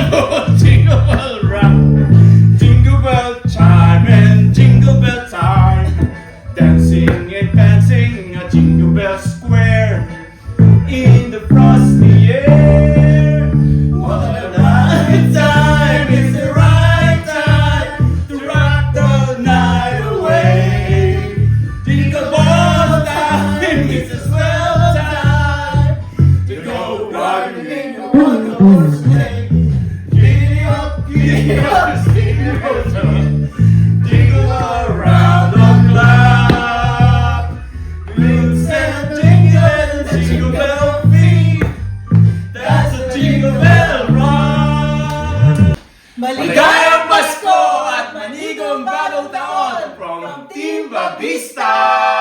Jingle bell rock, jingle bell chime and jingle bell time. Dancing and prancing a jingle bell square in the frosty air. What a night time, it's the right time to rock the night away. Jingle bell time, it's a swell time to go riding in a one-horse sleigh. Giddy up, jingle around the clock. Lips and jingle bell feet. That's a jingle bell rock. Maligayang Pasko at manigong bagong taon from Team Babista!